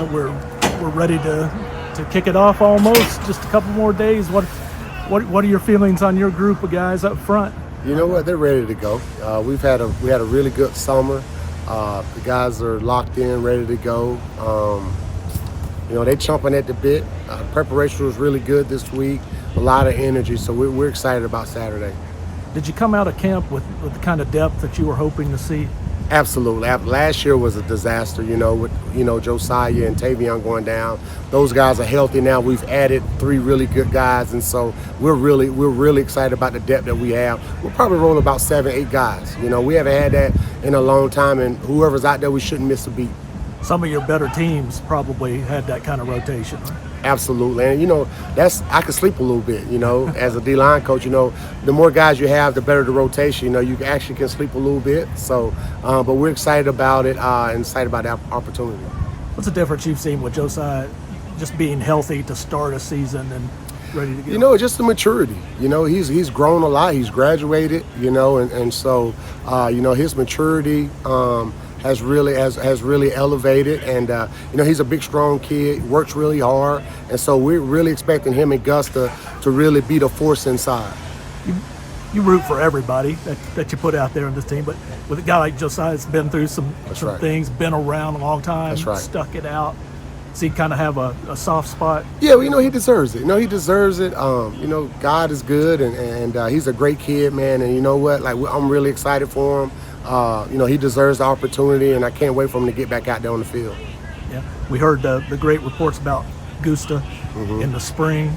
We're ready to kick it off almost. Just a couple more days. What are your feelings on your group of guys up front? You know what? They're ready to go. We had a really good summer. The guys are locked in, ready to go. They chomping at the bit. Preparation was really good this week. A lot of energy, so we're excited about Saturday. Did you come out of camp with the kind of depth that you were hoping to see? Absolutely. Last year was a disaster, with Josiah and Tavion going down. Those guys are healthy now. We've added 3 really good guys, and so we're really excited about the depth that we have. We'll probably roll about 7, 8 guys. We haven't had that in a long time, and whoever's out there, we shouldn't miss a beat. Some of your better teams probably had that kind of rotation, right? Absolutely, and I can sleep a little bit. As a D-line coach, the more guys you have, the better the rotation. You actually can sleep a little bit. So, but we're excited about it and excited about that opportunity. What's the difference you've seen with Josiah just being healthy to start a season and ready to go? Just the maturity. He's grown a lot. He's graduated. And so his maturity. Has really elevated, and he's a big, strong kid, works really hard, and so we're really expecting him and Gus to really be the force inside. You root for everybody that you put out there in this team, but with a guy like Josiah that's been through some things, been around a long time, stuck it out, does he kind of have a soft spot? Yeah, he deserves it. He deserves it. God is good, and he's a great kid, man, and you know what? I'm really excited for him. He deserves the opportunity, and I can't wait for him to get back out there on the field. Yeah, we heard the great reports about Gusta in the spring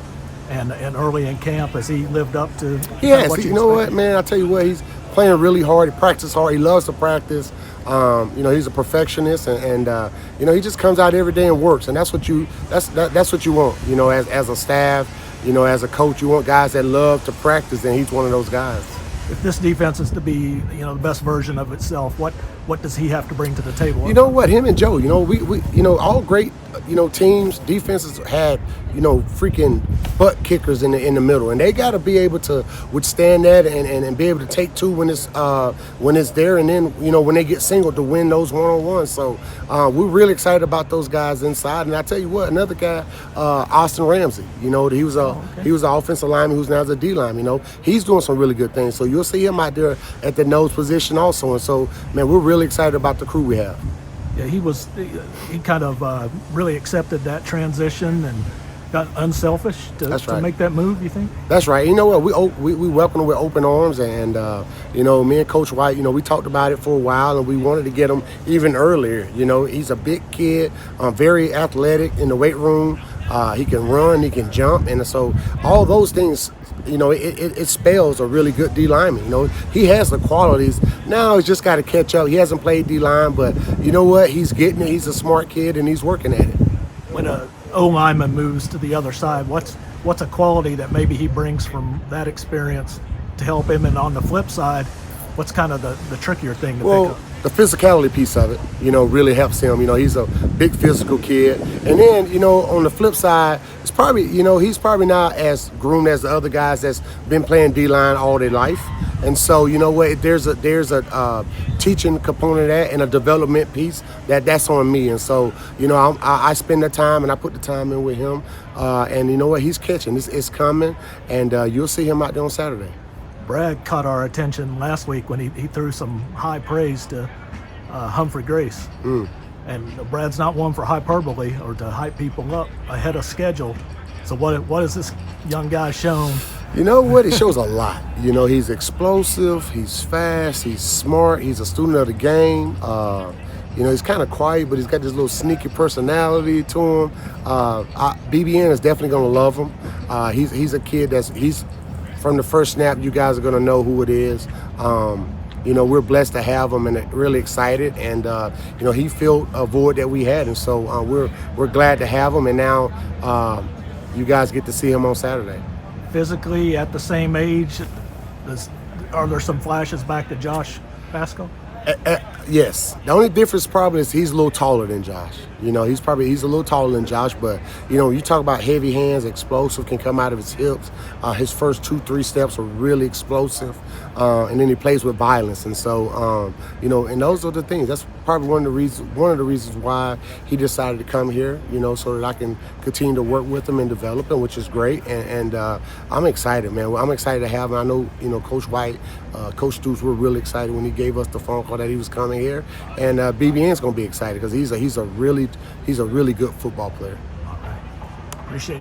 and early in camp as he lived up to. Yes, what, man? I tell you what, he's playing really hard. He practices hard. He loves to practice. He's a perfectionist, and he just comes out every day and works, and that's what you want. As a staff, as a coach, you want guys that love to practice, and he's one of those guys. If this defense is to be, the best version of itself, what does he have to bring to the table? You know what? Him and Joe. We all great, teams, defenses had, freaking butt kickers in the middle, and they got to be able to withstand that and be able to take 2 when it's there, and then when they get singled to win those 1-on-1s. So we're really excited about those guys inside. And I tell you what, another guy, Austin Ramsey. He was he was an offensive lineman who's now a D lineman. He's doing some really good things. So you'll see him out there at the nose position also. And so, man, we're really excited about the crew we have. Yeah, he kind of really accepted that transition and got unselfish to make that move, you think? That's right. You know what? We welcome him with open arms, and me and Coach White, we talked about it for a while, and we wanted to get him even earlier. He's a big kid, very athletic in the weight room. He can run, he can jump, and so all those things, it spells a really good D lineman. He has the qualities. Now he's just got to catch up. He hasn't played D line, but you know what? He's getting it. He's a smart kid, and he's working at it. When a O lineman moves to the other side, what's a quality that maybe he brings from that experience to help him? And on the flip side, what's kind of the trickier thing to pick up? The physicality piece of it, really helps him. He's a big physical kid. And then, on the flip side, it's probably, he's probably not as groomed as the other guys that's been playing D-line all their life. And so, there's a teaching component of that and a development piece that's on me. And so, I spend the time and I put the time in with him. And you know what? He's catching. It's coming. And you'll see him out there on Saturday. Brad caught our attention last week when he threw some high praise to Humphrey Grace. And Brad's not one for hyperbole or to hype people up ahead of schedule. So what has this young guy shown? You know what? It shows a lot. He's explosive, he's fast, he's smart, he's a student of the game. He's kind of quiet, but he's got this little sneaky personality to him. BBN is definitely going to love him. He's a kid he's from the first snap, you guys are going to know who it is. We're blessed to have him and really excited. And, he filled a void that we had. And so we're glad to have him. And now you guys get to see him on Saturday. Physically at the same age, are there some flashes back to Josh Pascal? Yes. The only difference probably is he's a little taller than Josh. You know, he's a little taller than Josh, but you know, you talk about heavy hands, explosive, can come out of his hips. His first 2-3 steps are really explosive, and then he plays with violence. And so, you know, and those are the things. That's probably one of the reasons why he decided to come here. You know, so that I can continue to work with him and develop him, which is great. And I'm excited, man. I'm excited to have him. I know, you know, Coach White, Coach Stewart were really excited when he gave us the phone call that he was coming here, and BBN's going to be excited because he's a really good football player. All right. Appreciate it.